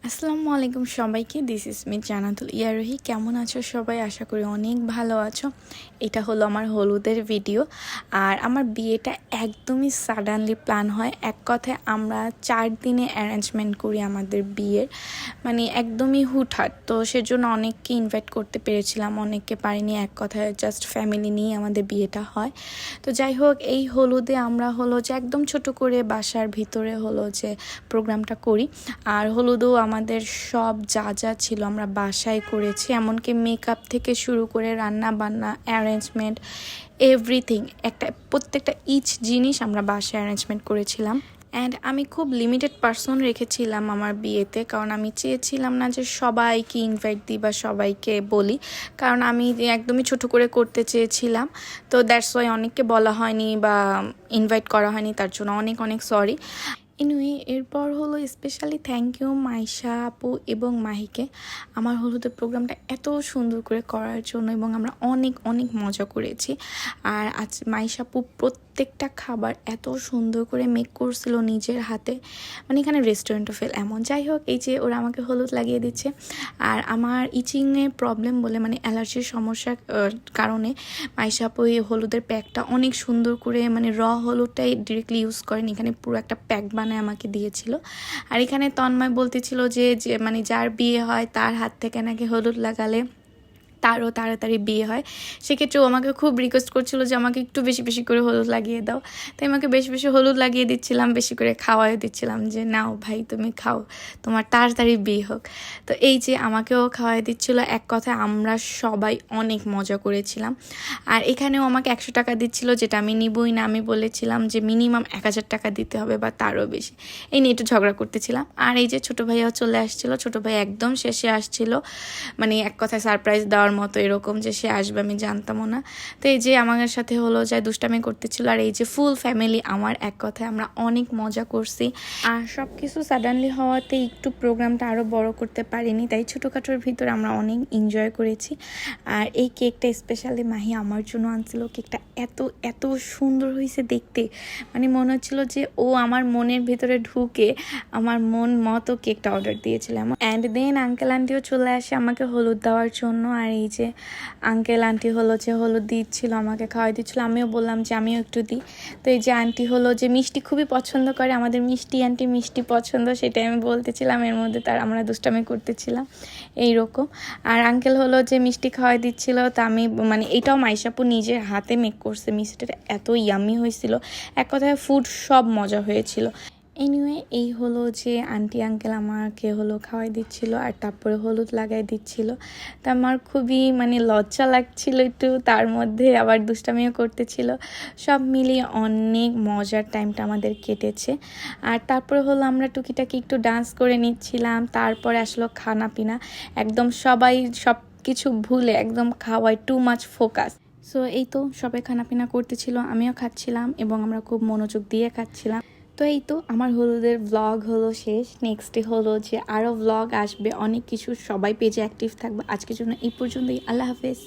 আসসালামু আলাইকুম সবাইকে। দিস ইজ মি জান্নাতুল ইয়ারোহী। কেমন আছো সবাই? আশা করি অনেক ভালো আছো। এটা হলো আমার হলুদের ভিডিও। আর আমার বিয়েটা একদমই সাডেনলি প্ল্যান হয়। এক কথায় আমরা 4 দিনে অ্যারেঞ্জমেন্ট করি আমাদের বিয়ের, মানে একদমই হুটহাট। তো সেজন্য অনেককে ইনভাইট করতে পেরেছিলাম, অনেককে পারিনি। এক কথায় জাস্ট ফ্যামিলি নিয়ে আমাদের বিয়েটা হয়। তো যাই হোক, এই হলুদে আমরা হলো যে একদম ছোট করে বাসার ভিতরে হলো যে প্রোগ্রামটা করি। আর হলুদও আমাদের সব যা যা ছিল আমরা বাসায় করেছি, এমনকি মেকআপ থেকে শুরু করে রান্না বান্না, অ্যারেঞ্জমেন্ট, এভরিথিং, প্রত্যেকটা ইচ জিনিস আমরা বাসায় অ্যারেঞ্জমেন্ট করেছিলাম। অ্যান্ড আমি খুব লিমিটেড পার্সন রেখেছিলাম আমার বিয়েতে, কারণ আমি চেয়েছিলাম না যে সবাইকে ইনভাইট দিই বা সবাইকে বলি, কারণ আমি একদমই ছোট করে করতে চেয়েছিলাম। তো দ্যাটস ওয়াই অনেককে বলা হয়নি বা ইনভাইট করা হয়নি, তার জন্য অনেক অনেক সরি। এনিওয়ে, এরপর হলো স্পেশালি থ্যাংক ইউ মাইশা আপু এবং মাহিকে আমার হলুদের প্রোগ্রামটা এত সুন্দর করে করার জন্য, এবং আমরা অনেক অনেক মজা করেছি। আর আজ মাইশা আপু প্রত্যেকটা খাবার এত সুন্দর করে মেক করছিল নিজের হাতে, মানে এখানে রেস্টুরেন্টও ফেল এমন। যাই হোক, এই যে ওরা আমাকে হলুদ লাগিয়ে দিচ্ছে। আর আমার ইচিংয়ের প্রবলেম বলে, মানে অ্যালার্জির সমস্যার কারণে মাইশা আপু এই হলুদের প্যাকটা অনেক সুন্দর করে, মানে হলুদটাই ডিরেক্টলি ইউজ করেন, এখানে পুরো একটা প্যাক বানায় আমাকে দিয়েছিল। আর এখানে তন্ময় বলতেছিল যে মানে যার বিয়ে হয় তার হাত থেকে নাকি হলুদ লাগালে তারও তাড়াতাড়ি বিয়ে হয়। সেক্ষেত্রেও আমাকে খুব রিকোয়েস্ট করছিল যে আমাকে একটু বেশি বেশি করে হলুদ লাগিয়ে দাও। তাই আমাকে বেশি বেশি হলুদ লাগিয়ে দিচ্ছিলাম, বেশি করে খাওয়াই দিচ্ছিলাম যে নাও ভাই তুমি খাও, তোমার তাড়াতাড়ি বিয়ে হোক। তো এই যে আমাকেও খাওয়াই দিচ্ছিল। এক কথায় আমরা সবাই অনেক মজা করেছিলাম। আর এখানেও আমাকে 100 টাকা দিচ্ছিল, যেটা আমি নিবই না। আমি বলেছিলাম যে মিনিমাম 1000 টাকা দিতে হবে বা তারও বেশি। এই নিয়ে একটু ঝগড়া করতেছিলাম। আর এই যে ছোটো ভাইয়াও চলে আসছিল। ছোটো ভাই একদম শেষে আসছিল, মানে এক কথায় সারপ্রাইজ দেওয়ার মতো, এরকম যে সে আসবে আমি জানতামও না। তো এই যে আমার সাথে হলো যায় দুষ্টামি করতেছিল। আর এই যে ফুল ফ্যামিলি আমার, এক কথায় আমরা অনেক মজা করছি। আর সব কিছু সাডেনলি হওয়াতে একটু প্রোগ্রামটা আরও বড় করতে পারিনি, তাই ছোটোখাটোর ভিতরে আমরা অনেক এনজয় করেছি। আর এই কেকটা স্পেশালি মাহি আমার জন্য আনছিল। কেকটা এত এত সুন্দর হয়েছে দেখতে, মানে মনে হচ্ছিল যে ও আমার মনের ভিতরে ঢুকে আমার মন মতো কেকটা অর্ডার দিয়েছিলাম। অ্যান্ড দেন আঙ্কেল আন্টিও চলে আসে আমাকে হলুদ দেওয়ার জন্য। আর এই যে আঙ্কেল আন্টি হলো যে হলুদ দিচ্ছিল, আমাকে খাওয়াই দিচ্ছিলো। আমিও বললাম যে আমিও একটু দিই। তো এই যে আন্টি হলো যে মিষ্টি খুবই পছন্দ করে, আমাদের মিষ্টি আন্টি মিষ্টি পছন্দ, সেটাই আমি বলতেছিলাম। এর মধ্যে তার আমরা দুষ্টামি করতেছিলাম এইরকম। আর আঙ্কেল হলো যে মিষ্টি খাওয়াই দিচ্ছিল। তা আমি, মানে এটাও মাইশাপু নিজের হাতে মেক করছে। মিষ্টিটা এত ইয়ামি হয়েছিল, এক কথায় ফুড সব মজা হয়েছিল। এনিওয়ে, এই হলো যে আন্টি আঙ্কেল আমাকে হলো খাওয়াই দিচ্ছিল আর তারপরে হলুদ লাগাই দিচ্ছিল। তা আমার খুবই মানে লজ্জা লাগছিল একটু, তার মধ্যে আবার দুষ্টামিও করতেছিল। সব মিলিয়ে অনেক মজার টাইমটা আমাদের কেটেছে। আর তারপরে হলো আমরা টুকিটাকি একটু ডান্স করে নিচ্ছিলাম। তারপরে আসলো খানা পিনা, একদম সবাই সব কিছু ভুলে একদম খাওয়ায় টু মাচ ফোকাস। সো এই তো সবাই খানাপিনা করতেছিল, আমিও খাচ্ছিলাম এবং আমরা খুব মনোযোগ দিয়ে খাচ্ছিলাম। তো এই তো আমার হলুদের ব্লগ হলো শেষ। নেক্সটে হলো যে আরও ব্লগ আসবে, অনেক কিছু। সবাই পেজে অ্যাক্টিভ থাকবে। আজকের জন্য এই পর্যন্তই। আল্লাহ হাফেজ।